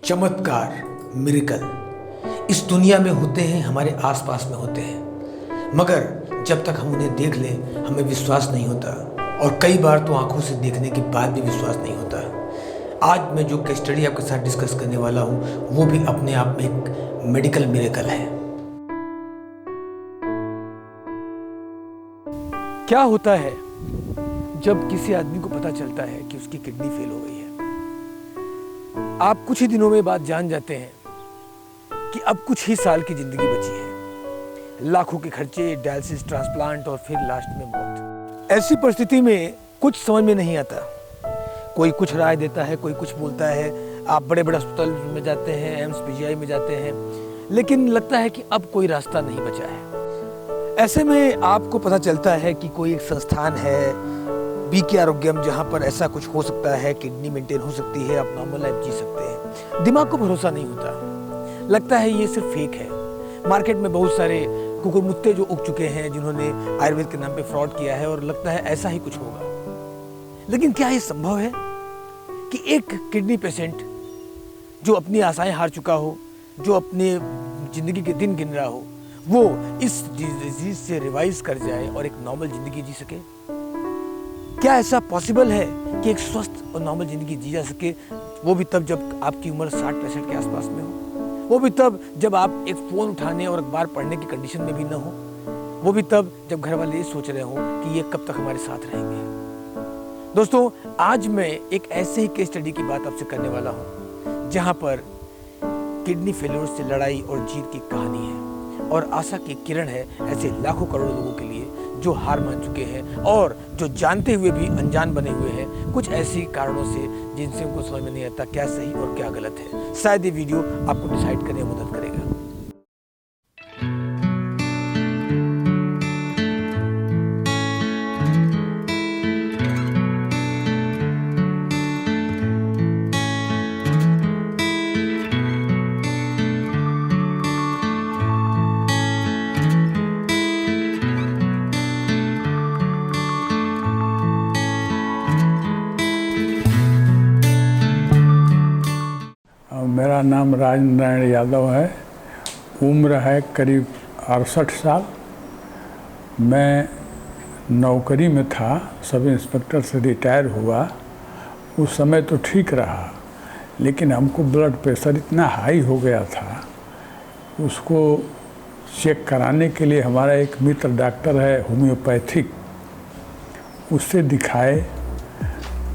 चमत्कार, मिरेकल इस दुनिया में होते हैं, हमारे आसपास में होते हैं, मगर जब तक हम उन्हें देख लें हमें विश्वास नहीं होता और कई बार तो आंखों से देखने के बाद भी विश्वास नहीं होता। आज मैं जो केस स्टडी आपके साथ डिस्कस करने वाला हूँ वो भी अपने आप में एक मेडिकल मिरेकल है। क्या होता है जब किसी आदमी को पता चलता है कि उसकी किडनी फेल हो गई है? आप कुछ ही दिनों में बात जान जाते हैं कि अब कुछ ही साल की जिंदगी बची है, लाखों के खर्चे, डायलिसिस, ट्रांसप्लांट और फिर लास्ट में मौत। ऐसी परिस्थिति में कुछ समझ में नहीं आता। कोई कुछ राय देता है, कोई कुछ बोलता है। आप बड़े बड़े अस्पताल में जाते हैं, एम्स पीजीआई में जाते हैं, लेकिन लगता है कि अब कोई रास्ता नहीं बचा है। ऐसे में आपको पता चलता है कि कोई एक संस्थान है, बीके आरोग्यम, जहाँ पर ऐसा कुछ हो सकता है, किडनी मेंटेन हो सकती है, आप नॉर्मल लाइफ जी सकते हैं। दिमाग को भरोसा नहीं होता, लगता है ये सिर्फ फेक है। मार्केट में बहुत सारे कुकुरमुत्ते जो उग चुके हैं जिन्होंने आयुर्वेद के नाम पे फ्रॉड किया है और लगता है ऐसा ही कुछ होगा। लेकिन क्या ये संभव है कि एक किडनी पेशेंट जो अपनी आशाएं हार चुका हो, जो अपने जिंदगी के दिन गिन रहा हो, वो इस डिजीज से रिवाइज कर जाए और एक नॉर्मल जिंदगी जी सके? क्या ऐसा पॉसिबल है कि एक स्वस्थ और नॉर्मल जिंदगी जी जा सके, वो भी तब जब आपकी उम्र 60-65 के आसपास में हो, वो भी तब जब आप एक फ़ोन उठाने और अखबार पढ़ने की कंडीशन में भी ना हो, वो भी तब जब घर वाले ये सोच रहे हो कि ये कब तक हमारे साथ रहेंगे? दोस्तों, आज मैं एक ऐसे ही केस स्टडी की बात आपसे करने वाला हूँ जहाँ पर किडनी फेल्योर से लड़ाई और जीत की कहानी है और आशा की किरण है ऐसे लाखों करोड़ों लोगों के लिए जो हार मान चुके हैं और जो जानते हुए भी अनजान बने हुए हैं कुछ ऐसी कारणों से जिनसे उनको समझ में नहीं आता क्या सही और क्या गलत है। शायद ये वीडियो आपको डिसाइड करने में मदद करेगा। मेरा नाम राजनारायण यादव है। उम्र है करीब 68 साल। मैं नौकरी में था, सब इंस्पेक्टर से रिटायर हुआ। उस समय तो ठीक रहा, लेकिन हमको ब्लड प्रेशर इतना हाई हो गया था, उसको चेक कराने के लिए हमारा एक मित्र डॉक्टर है होम्योपैथिक, उससे दिखाए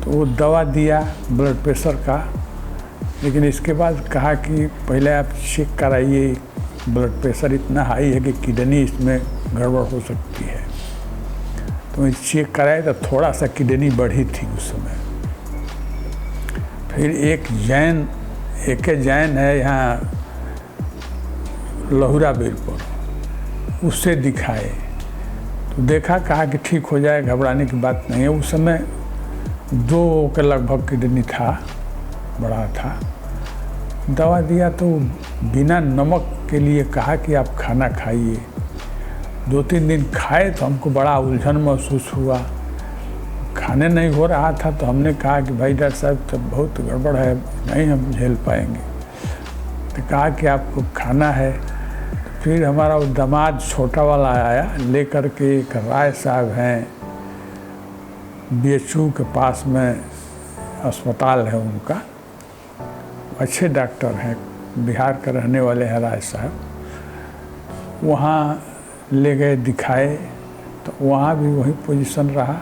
तो वो दवा दिया ब्लड प्रेशर का। लेकिन इसके बाद कहा कि पहले आप चेक कराइए, ब्लड प्रेशर इतना हाई है कि किडनी इसमें गड़बड़ हो सकती है। तो चेक कराए तो थोड़ा सा किडनी बढ़ी थी उस समय। फिर एक जैन है यहाँ लहुरा बेल पर, उससे दिखाए तो देखा, कहा कि ठीक हो जाए, घबराने की बात नहीं है। उस समय 2 के लगभग किडनी था, बड़ा था। दवा दिया तो बिना नमक के लिए कहा कि आप खाना खाइए। 2-3 दिन खाए तो हमको बड़ा उलझन महसूस हुआ, खाने नहीं हो रहा था। तो हमने कहा कि भाई डॉक्टर साहब तो बहुत गड़बड़ है, नहीं हम झेल पाएंगे। तो कहा कि आपको खाना है। तो फिर हमारा वो दामाद छोटा वाला आया लेकर के, एक राय साहब हैं, BHU के पास में अस्पताल है उनका, अच्छे डॉक्टर हैं, बिहार के रहने वाले हैं राय साहब। वहाँ ले गए, दिखाए तो वहाँ भी वही पोजीशन रहा।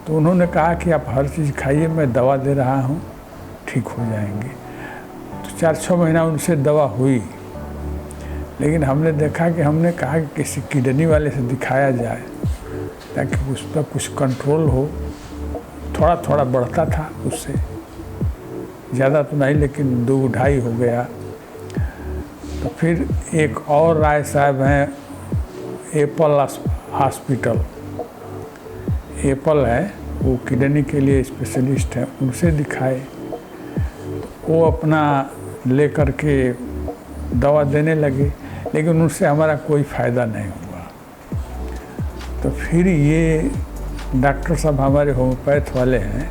तो उन्होंने कहा कि आप हर चीज़ खाइए, मैं दवा दे रहा हूँ, ठीक हो जाएंगे। तो 4-6 महीना उनसे दवा हुई। लेकिन हमने देखा कि हमने कहा कि किसी किडनी वाले से दिखाया जाए ताकि उस पर कुछ कंट्रोल हो। थोड़ा थोड़ा बढ़ता था, उससे ज़्यादा तो नहीं, लेकिन 2-2.5 हो गया। तो फिर एक और राय साहब हैं, एप्पल हॉस्पिटल, एप्पल है, वो किडनी के लिए स्पेशलिस्ट हैं, उनसे दिखाए। वो अपना लेकर के दवा देने लगे, लेकिन उनसे हमारा कोई फ़ायदा नहीं हुआ। तो फिर ये डॉक्टर साहब हमारे होम्योपैथ वाले हैं,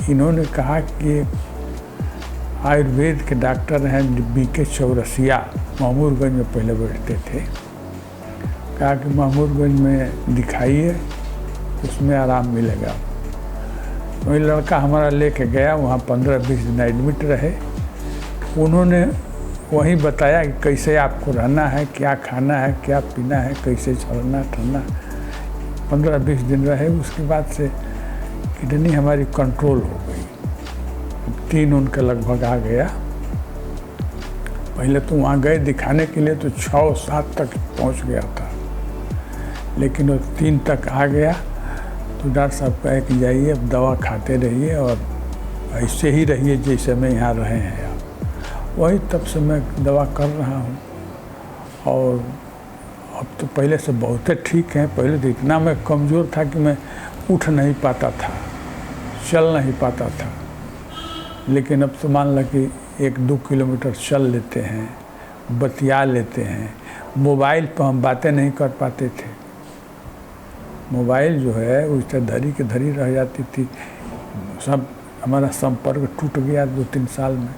इन्होंने कहा कि आयुर्वेद के डॉक्टर हैं BK चौरसिया, महमूदगंज में पहले बैठते थे। कहा कि महमूदगंज में दिखाइए, उसमें आराम मिलेगा। वही लड़का हमारा लेके गया, वहाँ 15-20 दिन एडमिट रहे। उन्होंने वही बताया कि कैसे आपको रहना है, क्या खाना है, क्या पीना है, कैसे चलना ठहरना। 15-20 दिन रहे, उसके बाद से किडनी हमारी कंट्रोल हो गई। 3 उनका लगभग आ गया। पहले तो वहाँ गए दिखाने के लिए तो 6-7 तक पहुँच गया था, लेकिन वो 3 तक आ गया। तो डॉक्टर साहब कहे कि जाइए, अब दवा खाते रहिए और ऐसे ही रहिए जैसे मैं यहाँ रहे हैं आप। वही तब से मैं दवा कर रहा हूँ और अब तो पहले से बहुत ठीक हैं। पहले तो इतना मैं कमज़ोर था कि मैं उठ नहीं पाता था, चल नहीं पाता था, लेकिन अब तो मान लो कि 1-2 किलोमीटर चल लेते हैं, बतिया लेते हैं। मोबाइल पर हम बातें नहीं कर पाते थे। मोबाइल जो है उस तरह धरी के धरी रह जाती थी। सब हमारा संपर्क टूट गया 2-3 साल में।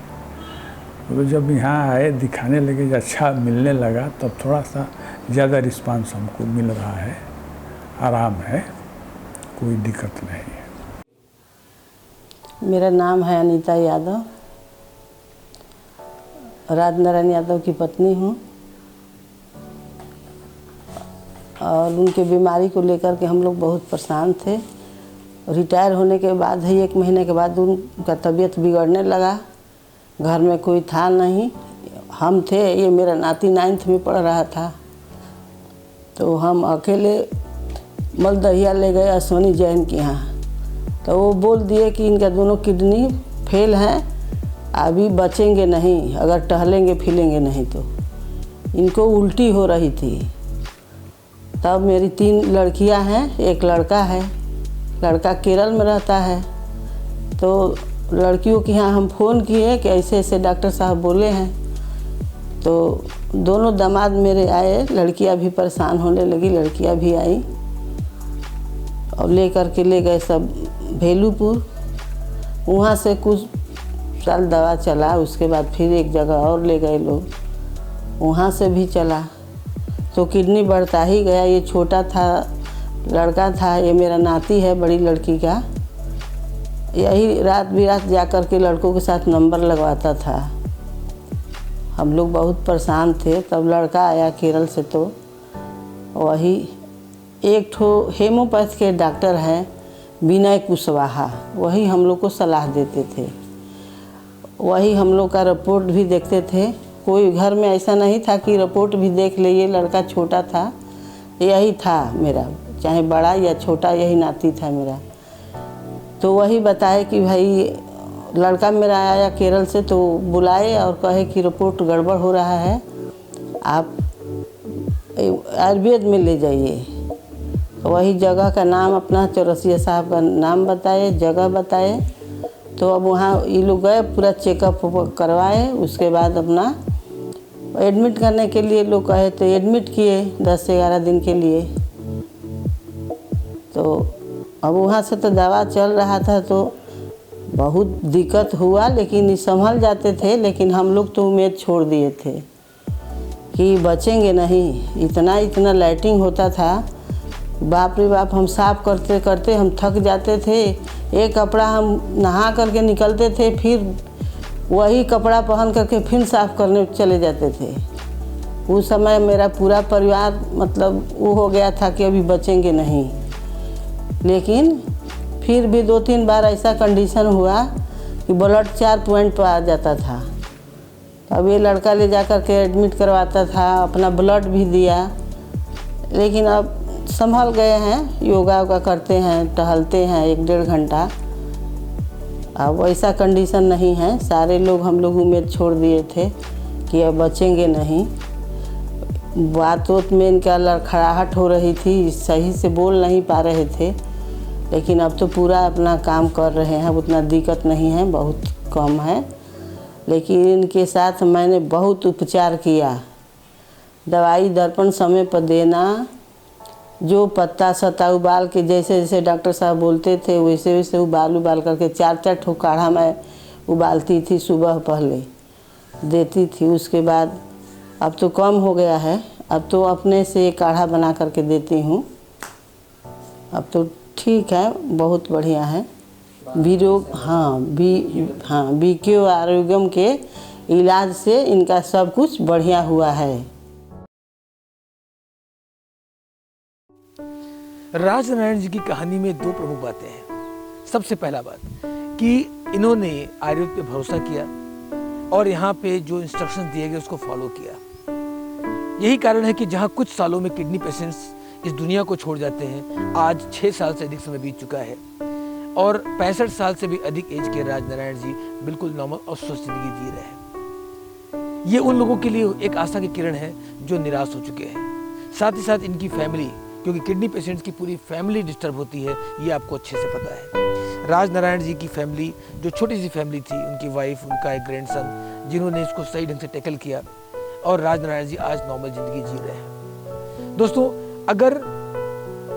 तो जब यहाँ आए, दिखाने लगे, अच्छा मिलने लगा, तब थोड़ा सा ज़्यादा रिस्पांस हमको मिल रहा है, आराम है, कोई दिक्कत नहीं है। मेरा नाम है अनीता यादव, राजनारायण यादव की पत्नी हूँ और उनके बीमारी को लेकर के हम लोग बहुत परेशान थे। रिटायर होने के बाद ही 1 महीने के बाद उनका तबीयत बिगड़ने लगा। घर में कोई था नहीं, हम थे। ये मेरा नाती 9th में पढ़ रहा था, तो हम अकेले मलदहिया ले गए अश्वनी जैन के यहाँ। तो वो बोल दिए कि इनका दोनों किडनी फेल हैं, अभी बचेंगे नहीं, अगर टहलेंगे फिलेंगे नहीं तो। इनको उल्टी हो रही थी। तब मेरी 3 लड़कियां हैं, एक लड़का है। लड़का केरल में रहता है। तो लड़कियों के यहाँ हम फ़ोन किए कि ऐसे ऐसे डॉक्टर साहब बोले हैं। तो दोनों दामाद मेरे आए, लड़कियां भी परेशान होने लगी, लड़कियां भी आई और ले गए सब भेलूपुर। वहाँ से कुछ साल दवा चला, उसके बाद फिर एक जगह और ले गए लोग, वहाँ से भी चला। तो किडनी बढ़ता ही गया। ये छोटा था लड़का था, ये मेरा नाती है बड़ी लड़की का। यही रात बिरात जा कर के लड़कों के साथ नंबर लगवाता था। हम लोग बहुत परेशान थे। तब लड़का आया केरल से, तो वही एक ठो हेमोपैथ के डॉक्टर हैं विनय कुशवाहा, वही हम लोग को सलाह देते थे। वही हम लोग का रिपोर्ट भी देखते थे। कोई घर में ऐसा नहीं था कि रिपोर्ट भी देख ले। ये लड़का छोटा था, यही था मेरा, चाहे बड़ा या छोटा, यही नाती था मेरा। तो वही बताए कि भाई लड़का मेरा आया केरल से, तो बुलाए और कहे कि रिपोर्ट गड़बड़ हो रहा है, आप आयुर्वेद में ले जाइए। वही जगह का नाम अपना चौरसिया साहब का नाम बताए, जगह बताए। तो अब वहाँ ये लोग गए, पूरा चेकअप करवाए। उसके बाद अपना एडमिट करने के लिए लोग कहे, तो एडमिट किए 10 से 11 दिन के लिए। तो अब वहाँ से तो दवा चल रहा था, तो बहुत दिक्कत हुआ, लेकिन ये संभल जाते थे। लेकिन हम लोग तो उम्मीद छोड़ दिए थे कि बचेंगे नहीं। इतना लाइटिंग होता था, बाप रे बाप। हम साफ़ करते करते हम थक जाते थे। एक कपड़ा हम नहा करके निकलते थे, फिर वही कपड़ा पहन करके फिर साफ़ करने चले जाते थे। उस समय मेरा पूरा परिवार मतलब वो हो गया था कि अभी बचेंगे नहीं। लेकिन फिर भी 2-3 बार ऐसा कंडीशन हुआ कि ब्लड 4 पॉइंट पर आ जाता था। अब ये लड़का ले जा कर के एडमिट करवाता था, अपना ब्लड भी दिया। लेकिन अब संभल गए हैं, योगा वोगा करते हैं, टहलते हैं 1-1.5 घंटा। अब वैसा कंडीशन नहीं है। सारे लोग हम लोग उम्मीद छोड़ दिए थे कि अब बचेंगे नहीं। बात में इनका लड़खड़ाहट हो रही थी, सही से बोल नहीं पा रहे थे। लेकिन अब तो पूरा अपना काम कर रहे हैं, उतना दिक्कत नहीं है, बहुत कम है। लेकिन इनके साथ मैंने बहुत उपचार किया। दवाई दर्पण समय पर देना, जो पत्ता सत्ता उबाल के जैसे जैसे डॉक्टर साहब बोलते थे वैसे वैसे उबाल करके 4-4 ठो काढ़ा मैं उबालती थी सुबह पहले देती थी। उसके बाद अब तो कम हो गया है, अब तो अपने से काढ़ा बना करके देती हूँ। अब तो ठीक है, बहुत बढ़िया है। बीके आरोग्यम के इलाज से इनका सब कुछ बढ़िया हुआ है। राजनारायण जी की कहानी में दो प्रमुख बातें हैं। सबसे पहला बात कि इन्होंने आयुर्वेद पे भरोसा किया और यहाँ पे जो इंस्ट्रक्शंस दिए गए उसको फॉलो किया। यही कारण है कि जहाँ कुछ सालों में किडनी पेशेंट्स इस दुनिया को छोड़ जाते हैं, आज 6 साल से अधिक समय बीत चुका है और 65 साल से भी अधिक एज के राजनारायण जी बिल्कुल नॉर्मल और स्वस्थ जिंदगी जी रहे हैं। ये उन लोगों के लिए एक आशा की किरण है जो निराश हो चुके हैं। साथ ही साथ इनकी फैमिली, क्योंकि किडनी पेशेंट्स की पूरी फैमिली डिस्टर्ब होती है, ये आपको अच्छे से पता है। राजनारायण जी की फैमिली जो छोटी सी फैमिली थी, उनकी वाइफ, उनका एक ग्रैंडसन, जिन्होंने इसको सही ढंग से टैकल किया और राजनारायण जी आज नॉर्मल जिंदगी जी रहे हैं। दोस्तों, अगर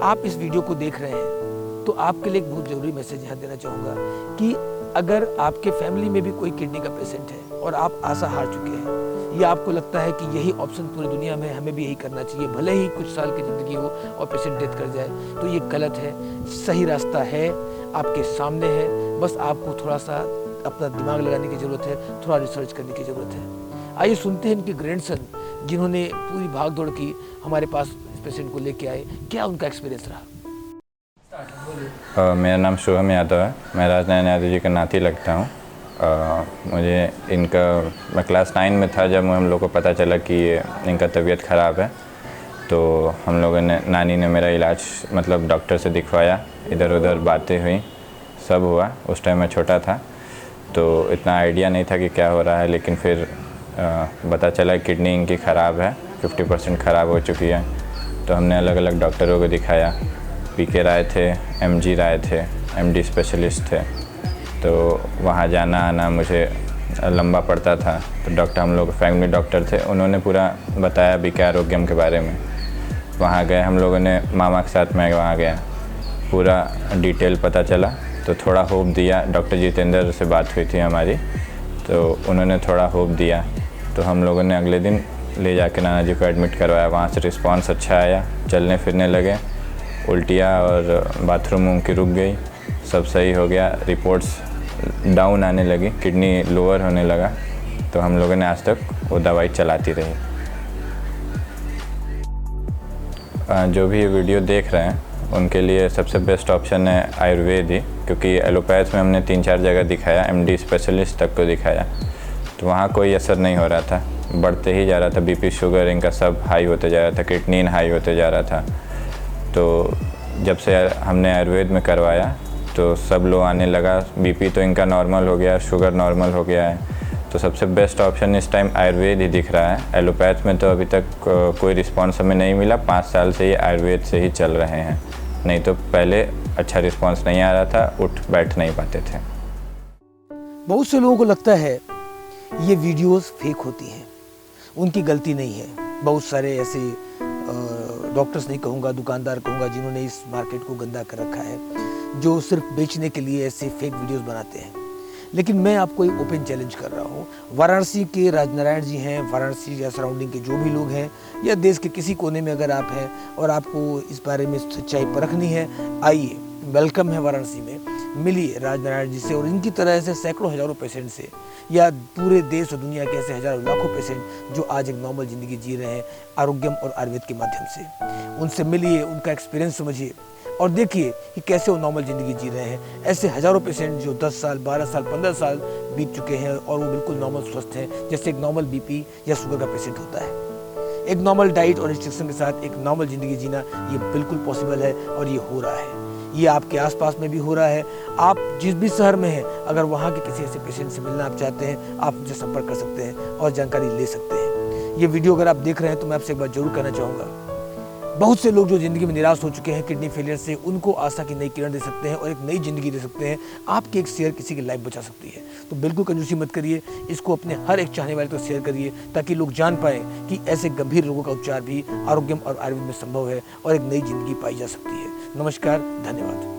आप इस वीडियो को देख रहे हैं तो आपके लिए एक बहुत ज़रूरी मैसेज यहाँ देना चाहूँगा कि अगर आपके फैमिली में भी कोई किडनी का पेशेंट है और आप आशा हार चुके हैं या आपको लगता है कि यही ऑप्शन पूरी दुनिया में, हमें भी यही करना चाहिए, भले ही कुछ साल की ज़िंदगी हो और पेशेंट डेथ कर जाए, तो ये गलत है। सही रास्ता है, आपके सामने है, बस आपको थोड़ा सा अपना दिमाग लगाने की ज़रूरत है, थोड़ा रिसर्च करने की ज़रूरत है। आइए सुनते हैं इनके ग्रैंडसन जिन्होंने पूरी भाग दौड़ की हमारे पास इस पेशेंट को लेके आए, क्या उनका एक्सपीरियंस रहा। मेरा नाम शुभम यादव है। मैं राजनारायण यादव जी का नाती लगता हूँ। मैं क्लास 9 में था जब हम लोग को पता चला कि इनका तबीयत ख़राब है, तो हम लोगों ने, नानी ने मेरा इलाज मतलब डॉक्टर से दिखवाया, इधर उधर बातें हुई, सब हुआ। उस टाइम मैं छोटा था तो इतना आइडिया नहीं था कि क्या हो रहा है, लेकिन फिर पता चला किडनी इनकी ख़राब है, 50% ख़राब हो चुकी है। तो हमने अलग अलग डॉक्टरों को दिखाया, पीके राय थे, MG राय थे, MD स्पेशलिस्ट थे। तो वहाँ जाना आना मुझे लंबा पड़ता था। तो डॉक्टर, हम लोग फैमिली डॉक्टर थे, उन्होंने पूरा बताया बीके आरोग्यम के बारे में। वहाँ गए हम लोगों ने, मामा के साथ मैं वहाँ गया, पूरा डिटेल पता चला तो थोड़ा होप दिया। डॉक्टर जितेंद्र से बात हुई थी हमारी, तो उन्होंने थोड़ा होप दिया। तो हम लोगों ने अगले दिन ले जाके नाना जी को एडमिट करवाया। वहाँ से रिस्पांस अच्छा आया, चलने फिरने लगे, उल्टियाँ और बाथरूम उनकी रुक गई, सब सही हो गया। रिपोर्ट्स डाउन आने लगी, किडनी लोअर होने लगा। तो हम लोगों ने आज तक वो दवाई चलाती रही। जो भी ये वीडियो देख रहे हैं उनके लिए सबसे बेस्ट ऑप्शन है आयुर्वेद ही, क्योंकि एलोपैथ में हमने 3-4 जगह दिखाया, MD स्पेशलिस्ट तक को दिखाया, तो वहाँ कोई असर नहीं हो रहा था, बढ़ते ही जा रहा था। BP शुगर इनका सब हाई होते जा रहा था, क्रिएटिनिन हाई होते जा रहा था। तो जब से हमने आयुर्वेद में करवाया तो सब लो आने लगा, BP तो इनका नॉर्मल हो गया, शुगर नॉर्मल हो गया है। तो सबसे बेस्ट ऑप्शन इस टाइम आयुर्वेद ही दिख रहा है। एलोपैथ में तो अभी तक कोई रिस्पांस हमें नहीं मिला, 5 साल से ये आयुर्वेद से ही चल रहे हैं, नहीं तो पहले अच्छा रिस्पांस नहीं आ रहा था, उठ बैठ नहीं पाते थे। बहुत से लोगों को लगता है ये वीडियोस फेक होती हैं, उनकी गलती नहीं है। बहुत सारे ऐसे डॉक्टर्स नहीं कहूँगा, दुकानदार कहूँगा, जिन्होंने इस मार्केट को गंदा कर रखा है, जो सिर्फ बेचने के लिए ऐसे फेक वीडियोस बनाते हैं। लेकिन मैं आपको एक ओपन चैलेंज कर रहा हूँ। वाराणसी के राजनारायण जी हैं, वाराणसी या सराउंडिंग के जो भी लोग हैं, या देश के किसी कोने में अगर आप हैं और आपको इस बारे में सच्चाई परखनी है, आइए, वेलकम है वाराणसी में, मिलिए राजनारायण जी से और इनकी तरह ऐसे सैकड़ों हज़ारों पेशेंट से, या पूरे देश और दुनिया के ऐसे हज़ारों लाखों पेशेंट जो आज एक नॉर्मल ज़िंदगी जी रहे हैं आरोग्यम और आयुर्वेद के माध्यम से। उनसे मिलिए, उनका एक्सपीरियंस समझिए और देखिए कि कैसे वो नॉर्मल ज़िंदगी जी रहे हैं। ऐसे हज़ारों पेशेंट जो 10 साल, 12 साल, 15 साल बीत चुके हैं और वो बिल्कुल नॉर्मल स्वस्थ हैं, जैसे एक नॉर्मल BP या शुगर का पेशेंट होता है। एक नॉर्मल डाइट और रिस्ट्रिक्शन के साथ एक नॉर्मल ज़िंदगी जीना ये बिल्कुल पॉसिबल है और ये हो रहा है। ये आपके आसपास में भी हो रहा है। आप जिस भी शहर में हैं, अगर वहाँ के किसी ऐसे पेशेंट से मिलना आप चाहते हैं, आप उनसे संपर्क कर सकते हैं और जानकारी ले सकते हैं। ये वीडियो अगर आप देख रहे हैं तो मैं आपसे एक बात जरूर कहना चाहूँगा, बहुत से लोग जो ज़िंदगी में निराश हो चुके हैं किडनी फेलियर से, उनको आशा की नई किरण दे सकते हैं और एक नई ज़िंदगी दे सकते हैं। आपकी एक शेयर किसी की लाइफ बचा सकती है। तो बिल्कुल कंजूसी मत करिए, इसको अपने हर एक चाहने वाले को शेयर करिए ताकि लोग जान पाएँ कि ऐसे गंभीर रोगों का उपचार भी आरोग्यम और आयुर्वेद में संभव है और एक नई ज़िंदगी पाई जा सकती है। नमस्कार, धन्यवाद।